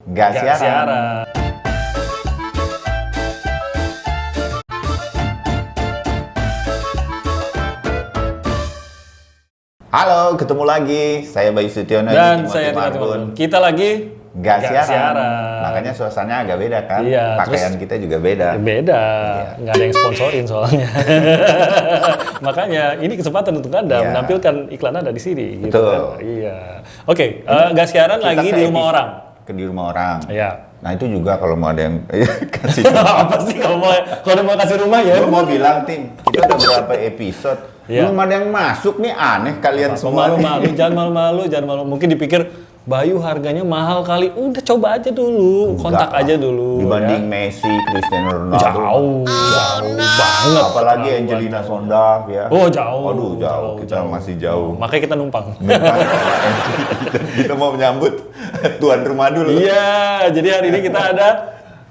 Nggak siaran. Halo, ketemu lagi. Saya Bayu Sutiono dan saya Timothy. Kita lagi nggak siaran. Makanya suasananya agak beda kan? Iya, Pakaian kita juga beda. Beda, nggak ada yang sponsorin soalnya. Makanya ini kesempatan untuk Anda menampilkan iklan Anda di sini. Gitu kan? Iya. Oke, nggak siaran Kita lagi di rumah orang. Di rumah orang. Iya. Nah itu juga kalau mau ada yang kasih. Apa sih kalau mau kasih rumah ya? Gue mau bilang Tim, kita udah berapa episode? Belum ada yang masuk nih, aneh kalian semua. Malu-malu, jangan malu-malu. Mungkin dipikir Bayu harganya mahal kali, udah coba aja dulu, kontak aja dulu. Dibanding Messi, Cristiano Ronaldo. Jauh banget. Apalagi Angelina Sondakh ya. Oh jauh. Aduh jauh, kita masih jauh. Makanya kita numpang. Kita mau menyambut tuan rumah dulu. Iya, jadi hari ini kita ada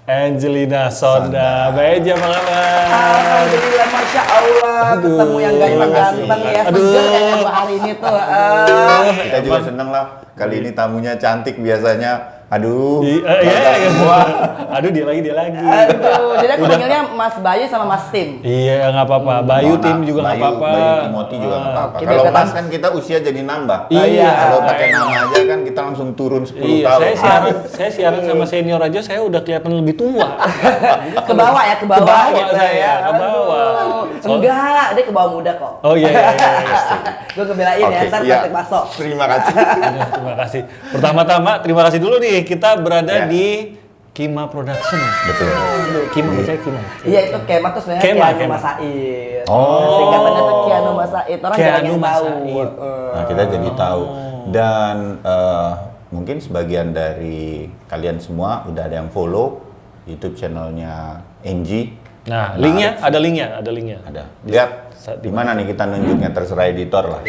Angelina Sondakh. Baik, apa kabar? Alhamdulillah, Masya Allah. Ketemu yang ganteng ya. Seger kayaknya hari ini tuh. Kita juga seneng lah. Kali ini tamunya cantik biasanya. Aduh. Iya. Aduh, dia lagi. Aduh, jadi aku panggilnya Mas Bayu sama Mas Tim. Iya, nggak apa-apa. Bayu Tim juga nggak apa-apa. Bayu Timothy juga nggak apa-apa. Kita Kalau kata- Mas kan kita usia jadi nambah. Iya. Kalau pakai nama aja kan kita langsung turun 10 tahun. Saya siaran sama senior aja, saya udah kelihatan lebih tua. Ke bawah ya, ke bawah gitu saya, ya. ke bawah. Aduh. Enggak, dia ke bawah muda kok. Oh iya. Gue ngebelain ya, ntar praktek bakso. Terima kasih. Terima kasih. Pertama-tama terima kasih dulu nih, kita berada di Kima Production. Betul. Kima percaya Kima. Iya, itu Kema tuh sebenarnya Kema. Keanu Mas Said. Oh. Singkatannya tuh Keanu Mas Said. Orang jarang Keanu yang Mas tahu. Said. Nah, kita jadi tahu. Dan mungkin sebagian dari kalian semua udah ada yang follow YouTube channelnya Angie. Nah, linknya ada linknya. Ada. Lihat di mana nih kita nunjuknya, terserah editor lah.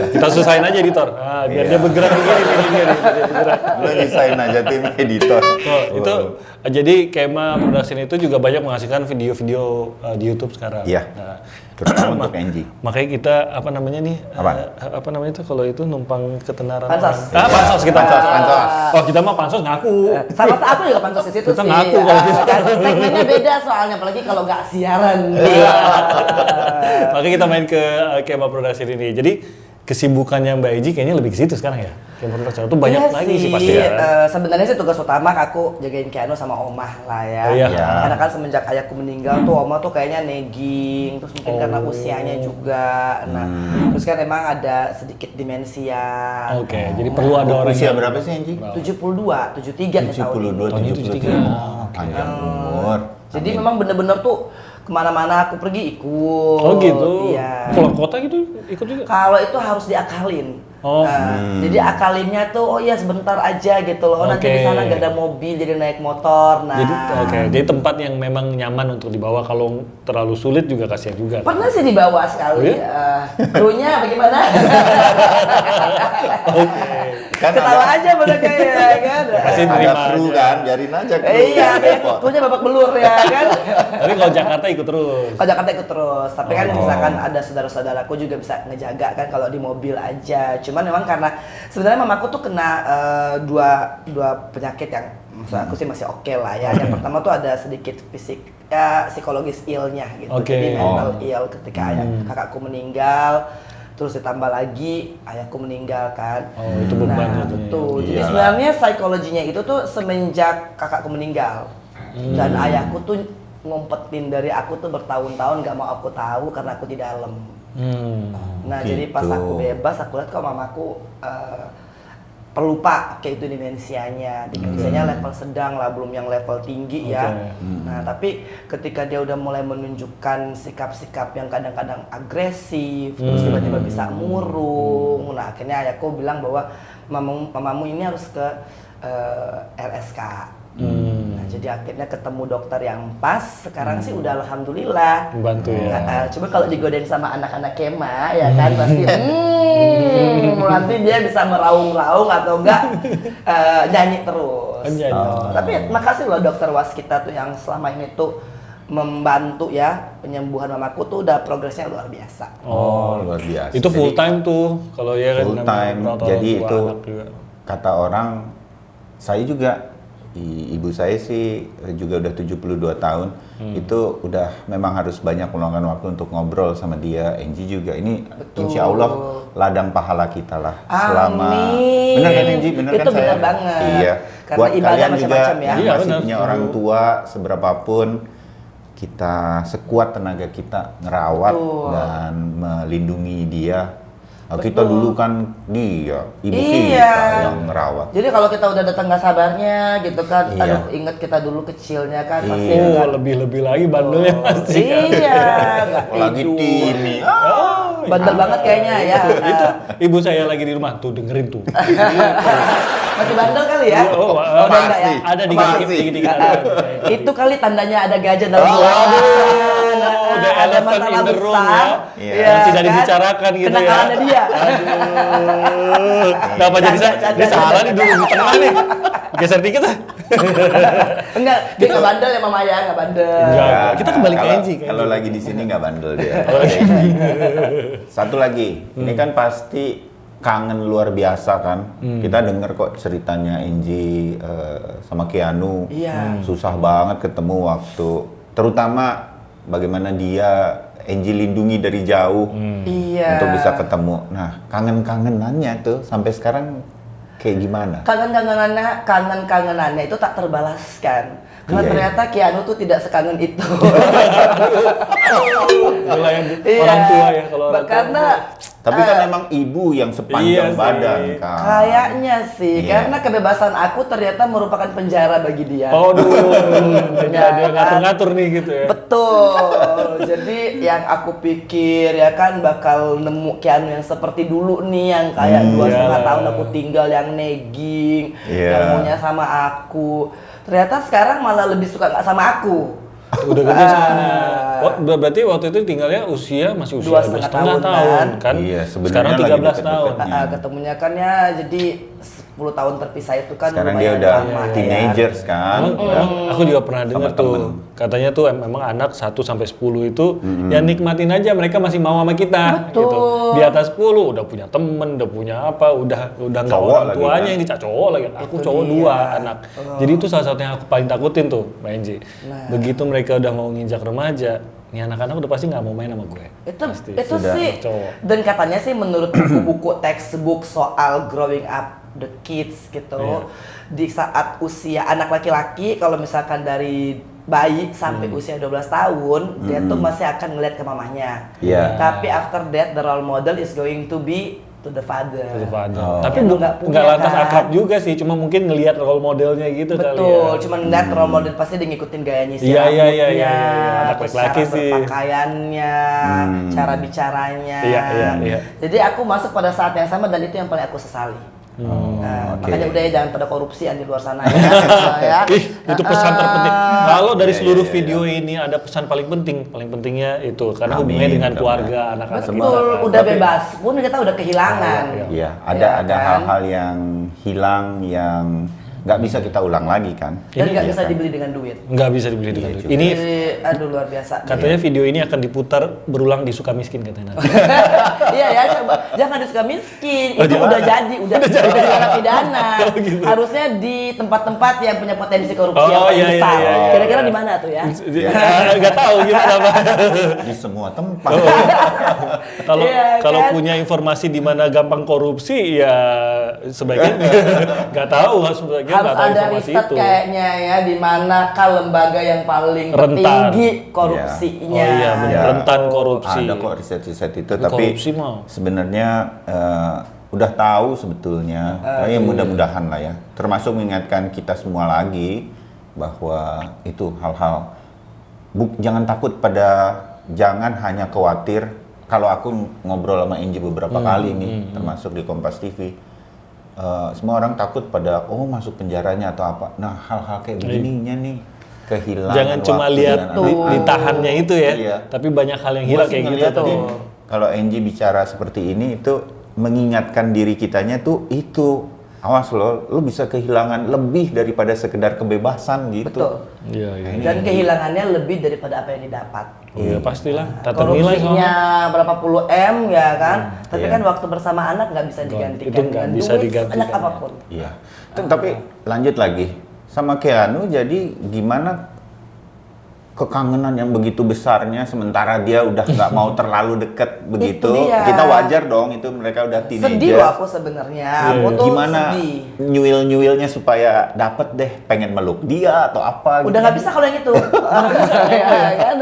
Kita susahin aja editor. Biar dia bergerak begini dia bergerak. Lo desain aja tim editor. Itu jadi Kema Production itu juga banyak menghasilkan video-video di YouTube sekarang. Iya. Nah, Terutama untuk Angie. makanya kita apa namanya nih? Apaan? Apa namanya itu kalau itu numpang ketenaran Pansos. orang. Pansos kita. Pansos. Oh, kita mah pansos ngaku. Sama aku juga pansos di situ Kita sih. ngaku kalau gitu. Segmennya beda soalnya, apalagi kalau nggak siaran. Makanya kita main ke Kema Production ini. Jadi kesibukannya Mbak Eji kayaknya lebih ke situ sekarang ya. Kema Production itu banyak Iya lagi sih pasti ya. Sebenarnya sih tugas utama aku jagain Keanu sama Omah lah ya. Iya. Karena kan semenjak ayahku meninggal tuh Omah tuh kayaknya negging, terus mungkin karena usianya juga. Nah, terus kan emang ada sedikit demensia. Oke, jadi perlu ada orang Usia yang berapa sih Angie? 72, 73 nih tahun ini. 72, 73. Oh, panjang umur. Jadi memang bener-bener tuh kemana-mana aku pergi ikut. Oh gitu. Iya. Keluar kota gitu ikut juga. Kalau itu harus diakalin. Oh. Jadi akalinnya tuh, oh iya sebentar aja gitu loh. Nanti di sana nggak ada mobil, jadi naik motor. Nah. Jadi tempat yang memang nyaman untuk dibawa. Kalau terlalu sulit juga kasihan juga. Pernah sih dibawa sekali. Oh, Krunya bagaimana? Kan Ketawa aja mereka ya kan. Pasti ada nerima kru aja. kan, biarin aja kru. Iya, Repot. krunya babak belur ya kan. Tapi kalau Jakarta ikut terus. Kalau Jakarta ikut terus, tapi kan misalkan ada saudara-saudaraku juga bisa ngejaga kan kalau di mobil aja. Cuman memang karena sebenarnya mamaku tuh kena dua penyakit yang maksud aku sih masih oke lah ya. Yang pertama tuh ada sedikit psikologis illnya gitu. Jadi mental ill ketika kakakku meninggal. Terus ditambah lagi ayahku meninggal kan. Oh, itu beban Nah, itu. betul. Jadi sebenarnya psikologinya itu tuh semenjak kakakku meninggal. Dan ayahku tuh ngumpetin dari aku tuh bertahun-tahun gak mau aku tahu karena aku di dalam. Nah, jadi pas aku bebas aku lihat kok mamaku pelupa kayak itu demensianya. Demensianya level sedang lah, belum yang level tinggi ya. Nah, tapi ketika dia udah mulai menunjukkan sikap-sikap yang kadang-kadang agresif, terus tiba-tiba bisa murung. Nah, akhirnya ayahku bilang bahwa mamamu ini harus ke RSK. Nah, jadi akhirnya ketemu dokter yang pas. Sekarang sih udah alhamdulillah Membantu ya. Coba kalau digodain sama anak-anak Kema ya kan pasti nanti dia bisa meraung-raung atau enggak nyanyi terus. Tapi makasih loh dokter waskita tuh yang selama ini tuh membantu ya penyembuhan mamaku tuh udah progresnya luar biasa. Oh, luar biasa. Itu full time tuh kalau ya kan full time. Jadi itu kata orang, saya juga ibu saya sih juga udah 72 tahun. Itu udah memang harus banyak meluangkan waktu untuk ngobrol sama dia. Angie juga ini insya Allah ladang pahala kita lah. Selama benar kan Angie? Benar kan Itu saya? benar banget. Iya. Karena Buat ibadah kalian juga macam-macam ya. yang Iya, masih benar. punya orang tua seberapapun, kita sekuat tenaga kita ngerawat dan melindungi dia. Nah, kita dulu kan dia, ibu kita yang ngerawat. Jadi kalau kita udah datang nggak sabarnya gitu kan, Iya. aduh inget kita dulu kecilnya kan pasti Oh, nggak- lebih-lebih lagi bandelnya pasti kan. Iya, nggak Apalagi tidur. Tini. Bandel banget kayaknya ya. Itu ibu saya lagi di rumah tuh dengerin tuh. Masih bandel kali ya? Oh, udah enggak ya? ada Masih. dikit-dikit ada. Itu kali tandanya ada gajah dalam Oh, ruangan. udah Ada elephant masalah in the room besar. ya. Iya. Yang tidak dibicarakan gitu ya. Kenakalannya dia. Kenapa jadi saya? Canda, Dia salah canda. nih dulu di tengah nih. Geser dikit ah. Enggak, dia nggak bandel ya Mama ya, nggak bandel. Enggak. Kita kembali ke Kalau- Angie, ke Kalau Angie. lagi di sini nggak bandel dia. Satu lagi, ini kan pasti kangen luar biasa kan. Kita denger kok ceritanya Angie sama Keanu. Iya. Susah banget ketemu waktu, terutama bagaimana dia Angie lindungi dari jauh Iya. untuk bisa ketemu. Nah, kangen-kangenannya tuh sampai sekarang kayak gimana? Kangen-kangenannya itu tak terbalaskan. Karena Iya, ternyata Keanu tuh tidak sekangen itu. Nelayan Iya. orang tua ya kalau orang tua. Karena Tapi kan emang ibu yang Iya sepanjang sih. badan kan. kayaknya sih, Iya. karena kebebasan aku ternyata merupakan penjara bagi dia. Oh, jadi Ya dia kan? ngatur-ngatur nih gitu ya. Betul. Jadi yang aku pikir ya kan bakal nemu Keanu yang seperti dulu nih, yang kayak 2,5 iyalah. tahun aku tinggal, yang nagging, Iya. yang maunya sama aku. Ternyata sekarang malah lebih suka nggak sama aku. Udah gede soalnya. Oh, berarti waktu itu tinggalnya masih usia 2,5 2,5 tahun tahun, kan? Iya, sebenarnya Sekarang lagi 13 deket-deketnya. tahun. Ketemunya kan ya jadi 10 tahun terpisah itu kan Sekarang dia lumayan udah lama ya. teenagers kan. Aku juga pernah dengar Sama tuh, temen. katanya tuh memang anak 1 sampai 10 itu ya nikmatin aja, mereka masih mau sama kita Betul. gitu. Di atas 10 udah punya temen, udah punya apa, udah nggak Cowok orang lagi tuanya kan? yang dicak cowok lagi. Aku Itu cowok dia. 2 anak. Jadi itu salah satu yang aku paling takutin tuh, Mbak Enji. Nah. Begitu mereka udah mau nginjak remaja, nih anak-anak udah pasti nggak mau main sama gue. Itu Sudah. sih, Cowok. dan katanya sih menurut buku-buku textbook soal growing up the kids gitu, Iya. di saat usia anak laki-laki kalau misalkan dari bayi sampai usia 12 tahun dia tuh masih akan ngeliat ke mamahnya. Iya. Tapi after that the role model is going to be to the father. Itu father. Oh. Tapi Yang lu nggak punya, nggak lantas kan? akrab juga sih, cuma mungkin ngelihat role modelnya gitu kali ya. Betul, cuman ngeliat role model pasti dia ngikutin gayanya si Iya, iya, rambutnya, iya, iya, iya. Anak terus laki-laki cara sih. berpakaiannya, cara bicaranya. Iya, iya, iya. Jadi aku masuk pada saat yang sama dan itu yang paling aku sesali. Nah, oke. makanya udah ya jangan pada korupsi di luar sana ya. Ih, itu pesan terpenting. Kalau dari Iya, seluruh iya, video ini ada pesan paling pentingnya itu karena Amin, hubungannya dengan mudah-mudahan. keluarga, anak-anak kita. Betul, kan. udah Tapi- bebas pun kita udah kehilangan. Iya, Iya ada kan? hal-hal yang hilang yang nggak bisa kita ulang lagi kan. Dan nggak Iya bisa kan? dibeli dengan duit. Nggak bisa dibeli dengan Iya duit. juga. Ini Jadi, aduh luar biasa. katanya video ini akan diputar berulang di Sukamiskin katanya nanti. Iya ya, coba jangan disuka miskin. Oh, Itu jangan. udah jadi, udah narapidana. Harusnya di tempat-tempat yang punya potensi korupsi yang Oh, paling iya, iya, besar. iya, iya. Kira-kira di mana tuh ya? Nggak tahu gimana Pak. Di semua tempat. Kalau Iya, kalau kan? punya informasi di mana gampang korupsi ya sebaiknya nggak tahu, sebaiknya Harus nggak tahu ada informasi riset itu. kayaknya ya, di manakah lembaga yang paling Rentan. tertinggi korupsinya. Oh iya, benar. Ya, Rentan korupsi. Ada kok riset-riset itu, Tapi tapi korupsi mah. sebenarnya udah tahu sebetulnya. Ya mudah-mudahan lah ya. Termasuk mengingatkan kita semua lagi bahwa itu hal-hal jangan takut jangan hanya khawatir. Kalau aku ngobrol sama Angie beberapa kali nih, termasuk di Kompas TV, semua orang takut pada masuk penjaranya atau apa. Nah, hal-hal kayak begininya nih kehilangan. Jangan cuma waktu lihat dengan anak. ditahannya itu ya, Iya. tapi banyak hal yang Gua hilang sih kayak gitu ngeliat tuh. nih, kalau Angie bicara seperti ini itu mengingatkan diri kitanya tuh itu. Awas lo bisa kehilangan lebih daripada sekedar kebebasan gitu. Betul. Iya, iya. Dan kehilangannya lebih daripada apa yang didapat. Oh iya pastilah, tata nilai Korupsinya soalnya. berapa puluh M ya kan, tapi iya. kan waktu bersama anak nggak bisa digantikan itu nggak dengan bisa duit digantikan. sebanyak apapun. Iya. Tapi lanjut lagi sama Keanu, jadi gimana kekangenan yang begitu besarnya sementara dia udah nggak mau terlalu deket begitu. dia. Kita wajar dong, itu mereka udah teenager. Sedih loh aku sebenarnya. Aku tuh Gimana sedih. nyuil-nyuilnya supaya dapet deh, pengen meluk dia atau apa Udah nggak bisa kalau yang itu. Ya kan,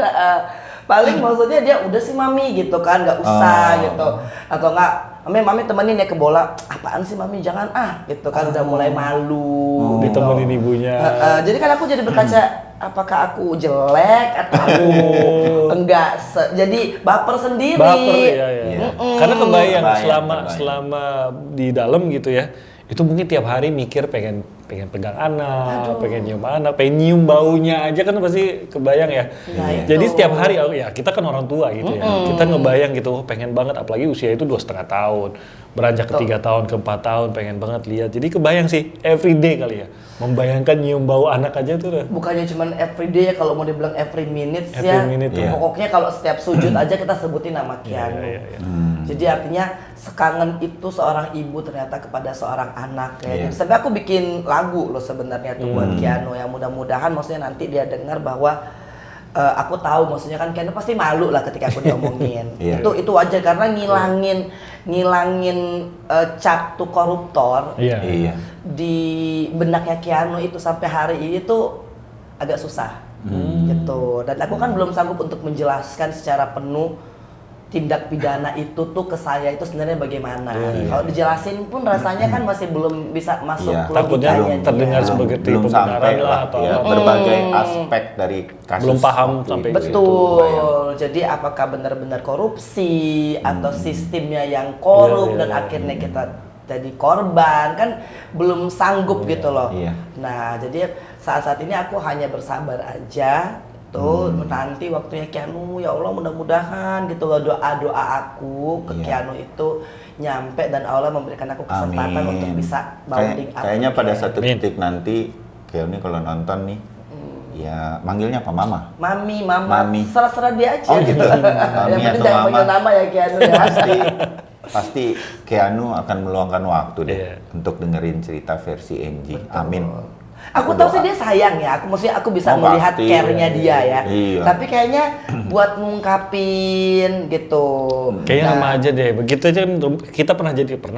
paling maksudnya dia udah sih mami gitu kan, nggak usah gitu. Atau nggak, mami temenin ya ke bola. Apaan sih mami, jangan gitu kan, udah mulai malu. Gitu. Ditemenin ibunya. Jadi kan aku jadi berkaca, apakah aku jelek atau aku enggak, jadi baper sendiri. Baper, iya. Karena kebayang Kebayang. selama di dalam gitu ya, itu mungkin tiap hari mikir pengen pegang anak, pengen nyium anak, pengen nyium baunya aja kan pasti kebayang ya. Nah, itu. Jadi setiap hari ya kita kan orang tua gitu ya, kita ngebayang gitu, pengen banget, apalagi usia itu 2,5 tahun, beranjak ke 3 tahun, ke 4 tahun, pengen banget lihat. Jadi kebayang sih everyday kali ya, membayangkan nyium bau anak aja tuh udah. Bukannya cuman everyday ya, kalau mau dibilang every minutes Every ya. minute, iya. Pokoknya kalau setiap sujud aja kita sebutin nama Keanu. Iya. Jadi artinya sekangen itu seorang ibu ternyata kepada seorang anak ya. Iya. Jadi sampai aku bikin lagu loh sebenarnya tuh buat Keanu, yang mudah-mudahan maksudnya nanti dia dengar bahwa aku tahu maksudnya kan Keanu pasti malu lah ketika aku diomongin. Iya. Itu wajar karena ngilangin cap tuh koruptor. Iya. Di benaknya Keanu itu sampai hari ini tuh agak susah gitu. Dan aku kan belum sanggup untuk menjelaskan secara penuh tindak pidana itu tuh ke saya itu sebenarnya bagaimana. Kalau dijelasin pun rasanya kan masih belum bisa masuk Iya. Takutnya logikanya terdengar dia. sebagai belum pembenaran sampai lah lah atau ya, apa. berbagai aspek dari kasus Belum paham waktu sampai itu. Betul. Jadi apakah benar-benar korupsi atau sistemnya yang korup Iya. dan akhirnya kita jadi korban, kan belum sanggup gitu loh. Iya. Nah, jadi saat-saat ini aku hanya bersabar aja tuh, nanti waktunya Keanu, ya Allah mudah-mudahan gitu loh, doa-doa aku ke Iya. Keanu itu nyampe dan Allah memberikan aku kesempatan Amin. untuk bisa bounding up. Kayaknya pada Keanu. satu Amin. titik nanti Keanu kalau nonton nih, ya manggilnya apa mama? Mami, mama, Mami. serah-serah dia aja. Oh gitu. Yang Mami penting atau jangan mama. panggil nama ya Keanu ya. Pasti Keanu akan meluangkan waktu deh Iya. untuk dengerin cerita versi Angie. Amin. Aku tahu sih dia sayang ya, maksudnya aku bisa Oh, melihat pasti. care-nya dia ya. Iya. Tapi kayaknya buat ngungkapin gitu. Kayaknya Nah, sama aja deh. Begitu aja kita pernah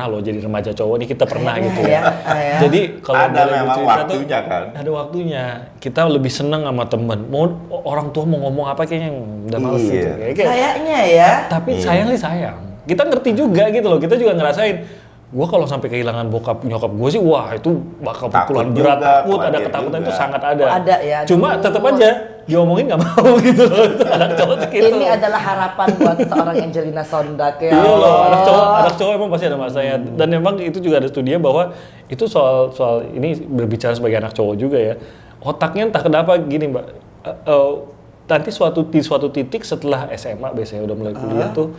loh jadi remaja cowok nih, kita pernah gitu ya. ya. Jadi kalau Ada boleh memang bercerita tuh, waktunya kan. ada waktunya. Kita lebih seneng sama temen. Mau orang tua mau ngomong apa kayaknya udah males Iya. gitu. Kayak- Kayaknya ya. Tapi sayang sih sayang. Kita ngerti juga gitu loh. Kita juga ngerasain. Gua kalau sampai kehilangan bokap nyokap gue sih, wah itu bakal Takut pukulan berat, juga, takut, ada khawatir ketakutan juga. itu sangat ada. Ada ya, Cuma aduh. tetap aja diomongin nggak mau gitu loh. Itu anak cowok tuh gitu. Ini adalah harapan buat seorang Angelina Sondak ya. Iya loh, Allah. anak cowok emang pasti ada masanya. Dan memang itu juga ada studinya bahwa itu soal ini berbicara sebagai anak cowok juga ya. Otaknya entah kenapa gini Mbak, nanti di suatu titik setelah SMA biasanya udah mulai kuliah tuh,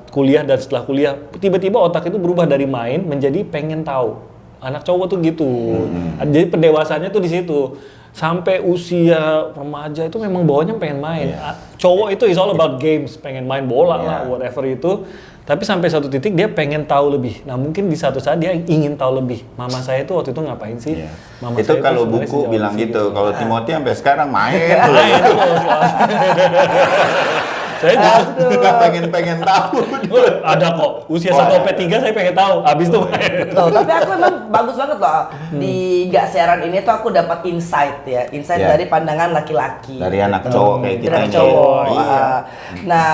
kuliah dan setelah kuliah tiba-tiba otak itu berubah dari main menjadi pengen tahu. Anak cowok tuh gitu. Jadi pendewasannya tuh di situ. Sampai usia remaja itu memang bawahnya pengen main. Cowok itu is all about games, pengen main bola lah, whatever itu. Tapi sampai satu titik dia pengen tahu lebih. Nah mungkin di satu saat dia ingin tahu lebih. Mama saya itu waktu itu ngapain sih? Iya. Mama Itu saya kalau sebenarnya buku sejauh bilang sini. gitu. Kalau Timothy sampai sekarang main. Nah, itu loh soalnya. Saya justru Nggak pengen tahu. ada kok. Usia 1 sampai 3 saya pengen tahu. Abis itu main. Tuh, tapi aku emang bagus banget loh di Gak Siaran ini tuh aku dapat insight ya, insight Ya. dari pandangan laki-laki. Dari anak cowok kayak kita Dari ini. cowok. Iya. Nah,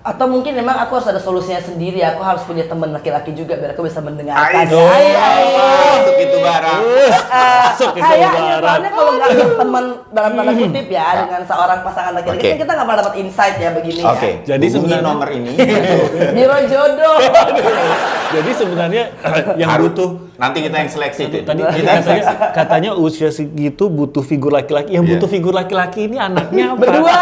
atau mungkin memang aku harus ada solusinya sendiri. Aku harus punya teman laki-laki juga biar aku bisa mendengarkan. Ayo, masuk itu barang. Masuk itu Kayaknya barang. soalnya kalau nggak berteman dalam tanda kutip ya dengan seorang pasangan laki-laki, Oke. kan kita nggak pernah dapat insight ya begini Oke, ya. Jadi hubungi sebenarnya- nomor ini. Biro jodoh. Jadi sebenarnya yang Harus. butuh Nanti kita yang seleksi tuh. tadi Kita yang seleksi. katanya usia segitu butuh figur laki-laki. Yang Iya. butuh figur laki-laki ini anaknya apa? Berdua.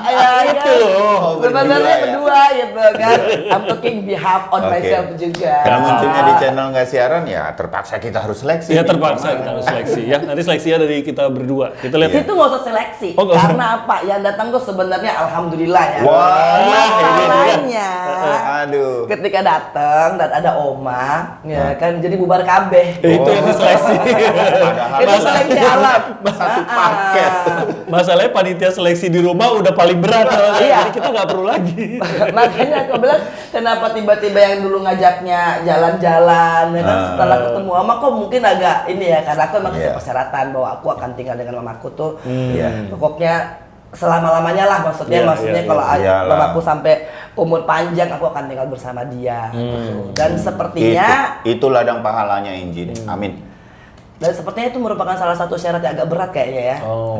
Ya, Itu kan? loh. Sebenarnya Berdua ya. berdua berdua gitu kan. I'm talking behalf on Oke. myself juga. Karena munculnya di channel nggak siaran ya terpaksa kita harus seleksi. Ya nih. terpaksa kita harus seleksi ya. Nanti seleksinya dari kita berdua. Kita lihat. Itu nggak usah seleksi, Oh, nggak usah. karena apa? Yang datang tuh sebenarnya alhamdulillah ya. Wah, Masalahnya, aduh. ketika datang dan ada oma, ya kan jadi bubar kabeh. Itu yang diseleksi. Padahal Itu seleksi alam. satu paket. Masalahnya panitia seleksi di rumah udah paling berat. Iya. Jadi kita nggak perlu lagi. Makanya aku bilang kenapa tiba-tiba yang dulu ngajaknya jalan-jalan ya kan setelah ketemu mama kok mungkin agak ini ya karena aku emang kasih Iya. persyaratan bahwa aku akan tinggal dengan mamaku tuh Iya. pokoknya selama-lamanya lah maksudnya Iya, kalau iya. mamaku sampai umur panjang aku akan tinggal bersama dia gitu. Dan sepertinya Itu ladang pahalanya Injin. Amin. Dan sepertinya itu merupakan salah satu syarat yang agak berat kayaknya ya. Oh,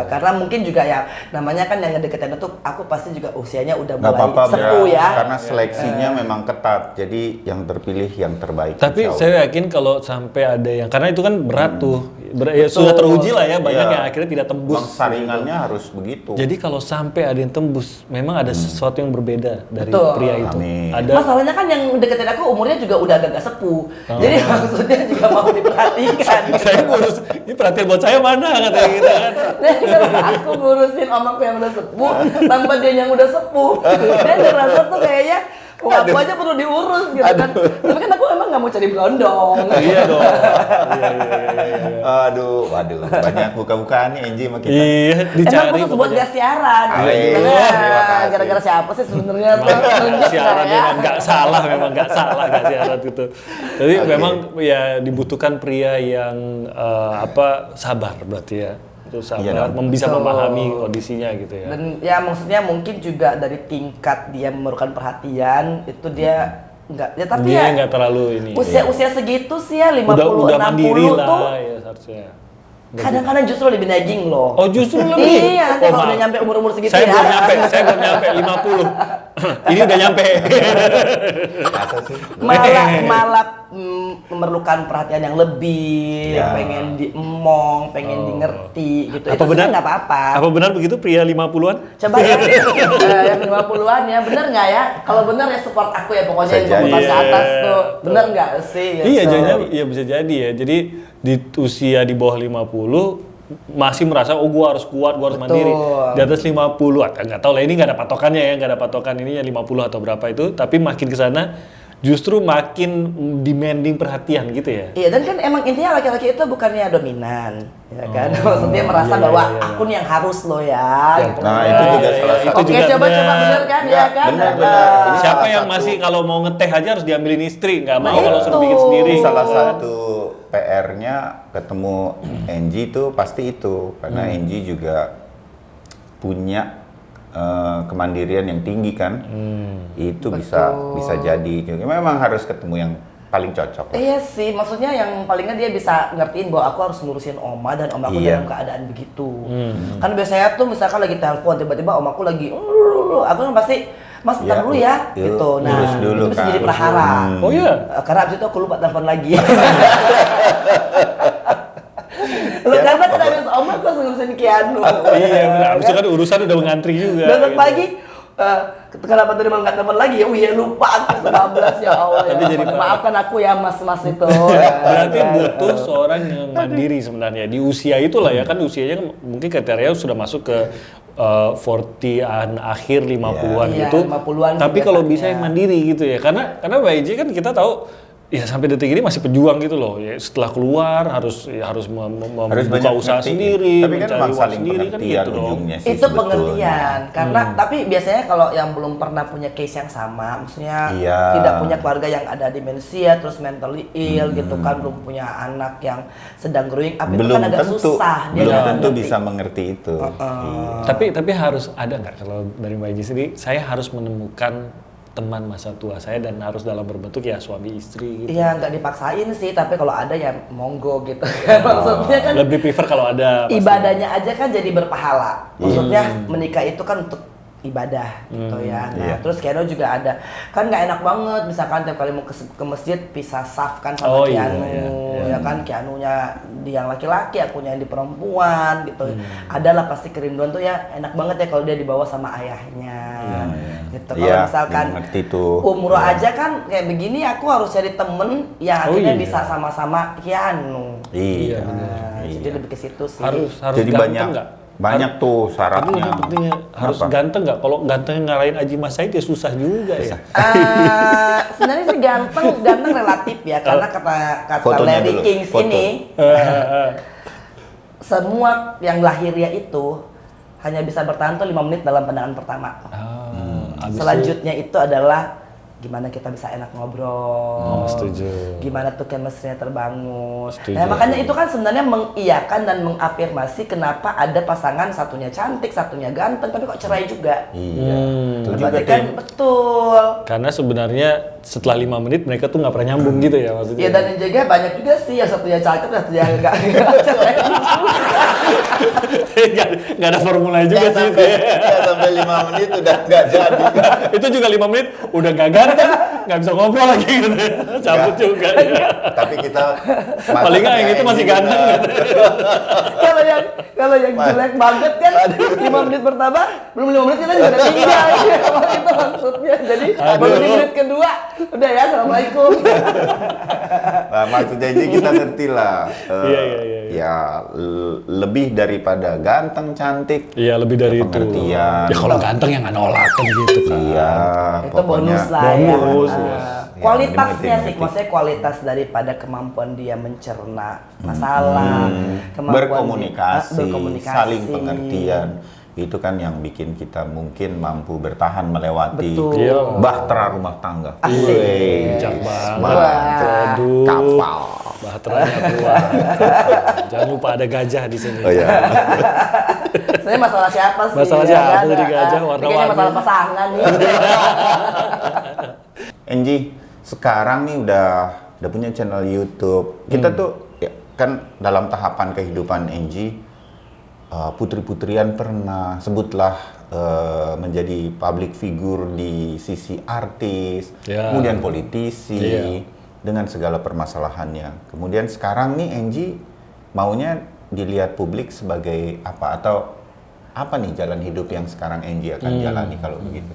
Karena mungkin juga ya namanya kan yang ngedeketin itu aku pasti juga usianya udah Nggak mulai apa-apa sepuh ya. karena seleksinya memang ketat. Jadi yang terpilih yang terbaik. Tapi insya Allah. saya yakin kalau sampai ada yang karena itu kan berat tuh. Ya, sudah teruji lah ya banyak Iya. yang akhirnya tidak tembus. Memang saringannya harus begitu. Jadi kalau sampai ada yang tembus, memang ada sesuatu yang berbeda dari Betul. pria itu. Amin. Ada Masalahnya kan yang deketin aku umurnya juga udah agak sepuh. Jadi maksudnya juga mau diperhatikan. saya ngurus, ini perhatian buat saya mana katanya gitu kan. Jadi kalau aku ngurusin omakku yang udah sepuh, tanpa dia yang udah sepuh, dia ngerasa tuh kayaknya wah, aku aja perlu diurus gitu kan. Tapi kan aku emang nggak mau cari blondong. Iya dong. Iya. Aduh, waduh, banyak buka-bukaan nih Enji sama kita. Iya, Emang dicari khusus buat pokoknya. gak siaran. Amin. Sebenarnya Terima kasih. gara-gara siapa sih sebenarnya tuh? Nunjuk Siaran nggak ya? memang nggak salah, memang nggak salah nggak siaran gitu. Jadi Oke. memang ya dibutuhkan pria yang sabar berarti ya. Itu sabar, Iya dong. bisa Betul. memahami kondisinya gitu ya. Dan ya maksudnya mungkin juga dari tingkat dia memerlukan perhatian itu dia nggak ya tapi Dia ya nggak terlalu ini. usia segitu sih ya 50 udah 60 mandiri tuh lah ya seharusnya. kadang-kadang justru lebih nagging loh. Oh justru lebih. Iya, nanti Oh, kalau maaf. udah nyampe umur-umur segitu saya ya. belum nyampe 50. Ini udah nyampe. Masa sih? malah memerlukan perhatian yang lebih, Ya. pengen diemong, pengen di ngerti gitu. Apa Itu benar? sih nggak apa-apa. Apa benar begitu pria 50-an? Coba ya, yang 50-an ya, bener nggak ya? Kalau bener ya support aku ya, pokoknya yang Bisa komentar jadi. ke atas Iya. tuh. Bener nggak sih? Gitu. Iya, jadinya ya bisa jadi ya. Jadi di usia di bawah 50 masih merasa oh gua harus kuat, gua harus Betul. mandiri. Di atas 50 nggak tahu lah ini nggak ada patokannya ya, nggak ada patokan ini ya 50 atau berapa itu, tapi makin ke sana justru makin demanding perhatian gitu ya. Iya, dan kan emang intinya laki-laki itu bukannya dominan, ya kan? Maksudnya merasa iya, bahwa iya. aku nih yang harus lo ya. gitu. Nah, itu juga salah satu. Itu Oke, juga coba-coba benar. bener kan, Iya, ya kan? benar. Ini Siapa salah yang satu. masih kalau mau ngeteh aja harus diambilin istri, nggak mau Nah, kalau itu. suruh bikin sendiri. Ini salah satu PR-nya ketemu Enji itu pasti itu karena Enji juga punya kemandirian yang tinggi kan. Itu bisa jadi. Memang harus ketemu yang paling cocok. Iya sih, maksudnya yang palingnya dia bisa ngertiin bahwa aku harus ngurusin oma dan oma aku Iya. dalam keadaan begitu. Kan biasanya tuh misalkan lagi telepon tiba-tiba omaku lagi, aku kan pasti Mas Iya, ntar dulu ya, yuk, gitu. Nah, urus dulu itu bisa kan. jadi perhara. Oh iya. Karena abis itu aku lupa telepon lagi. Loh, Ya, karena kan abis oma aku harus ngurusin Keanu. Iya benar. Abis itu kan urusan udah mengantri juga. Besok gitu. pagi, kenapa tadi nggak telepon lagi? Oh iya lupa aku 15 ya Allah. Tapi Ya. jadi Maafkan aku ya mas-mas itu. Berarti butuh seorang yang mandiri sebenarnya di usia itulah ya kan usianya kan mungkin kriteria sudah masuk ke 40-an akhir 50-an Iya, gitu. 50-an Tapi kalau biasanya. bisa yang mandiri gitu ya. Karena Mbak Iji kan kita tahu ya sampai detik ini masih pejuang gitu loh. Ya setelah keluar harus membuka banyak usaha ngertiin. sendiri, Tapi kan mencari memang uang saling sendiri kan pengertian gitu dong. ujungnya sih Itu sebetulnya. pengertian karena tapi biasanya kalau yang belum pernah punya case yang sama maksudnya Iya. tidak punya keluarga yang ada demensia terus mentally ill gitu kan belum punya anak yang sedang growing up itu Belum kan agak tentu, susah dia belum nggak tentu ngerti. bisa mengerti itu. Iya. Tapi harus ada nggak kalau dari Mbak Iji sendiri, saya harus menemukan teman masa tua saya dan harus dalam berbentuk ya suami istri gitu. Iya nggak dipaksain sih tapi kalau ada ya monggo gitu kan maksudnya kan Lebih prefer kalau ada pasti. ibadahnya aja kan jadi berpahala. Maksudnya menikah itu kan untuk ibadah gitu ya. Nah, Iya. terus Keanu juga ada. Kan nggak enak banget misalkan tiap kali mau ke masjid pisah saf kan sama Oh, iya, Keanu. iya. Ya kan Keanunya di yang laki-laki, akunya yang di perempuan gitu. Adalah pasti kerinduan tuh ya enak banget ya kalau dia dibawa sama ayahnya. gitu. Iya, Kalau misalkan ngerti tuh. umroh aja kan kayak begini, aku harus cari temen yang Oh, akhirnya iya. bisa sama-sama kianu. Iya. Nah, Iya. jadi lebih ke situ sih. Harus Jadi ganteng nggak? banyak tuh Tapi syaratnya. lebih pentingnya harus Apa? ganteng nggak? Kalau ganteng ngalahin Aji Mas Said ya susah juga ya. Sebenarnya sih ganteng relatif ya, karena kata Fotonya Larry dulu, Kings foto. ini semua yang lahiriah itu hanya bisa bertahan tuh 5 menit dalam pandangan pertama. Abis itu- Selanjutnya itu adalah gimana kita bisa enak ngobrol, setuju. gimana tuh chemistry-nya terbangun. Setuju. Nah, makanya itu kan sebenarnya mengiyakan dan mengafirmasi kenapa ada pasangan satunya cantik, satunya ganteng, tapi kok cerai juga. Iya. Itu juga Berarti tuh kan yang- betul. Karena sebenarnya setelah 5 menit mereka tuh nggak pernah nyambung gitu ya maksudnya. Iya, dan yang juga banyak juga sih yang satunya cakep, yang satunya enggak cerai. Nggak ada formulanya juga sih. Ya, sampai 5 menit udah nggak jadi. Itu juga 5 menit udah gak ganteng, nggak bisa ngobrol lagi gitu. Cabut Nggak. juga. Tapi kita Paling nggak yang itu masih ganteng gitu. Kalau yang jelek banget kan 5 menit pertama, belum 5 menit kita juga udah tinggal. Emang itu maksudnya. Jadi baru di menit kedua udah ya, assalamualaikum. Nah, maksudnya ini kita ngerti lah. Iya. Ya lebih daripada ganteng, cantik. Iya lebih dari itu. Pengertian. Ya kalau ganteng yang nggak nolak kan gitu kan. Iya, Itu pokoknya bonus lah ya. bonus, Nah, bos. kualitasnya Ya, sih, dimengerti. maksudnya kualitas daripada kemampuan dia mencerna masalah, kemampuan berkomunikasi, saling pengertian. Itu kan yang bikin kita mungkin mampu bertahan melewati Betul. Iya. bahtera rumah tangga. Asik. Wih, Bijak banget. mantap. Aduh. Kapal. Bahteranya kuat. Jangan lupa ada gajah di sini. Oh ya. Sebenarnya masalah siapa sih? Masalah ya siapa kan? jadi gajah, Ini warna-warni. kayaknya masalah pasangan nih. Enji, sekarang nih udah punya channel YouTube. Kita tuh ya, kan dalam tahapan kehidupan Enji, putri-putrian pernah sebutlah menjadi public figure di sisi artis, Ya. kemudian politisi, Iya. dengan segala permasalahannya. Kemudian sekarang nih Enji maunya dilihat publik sebagai apa, atau apa nih jalan hidup yang sekarang Enji akan jalani kalau begitu?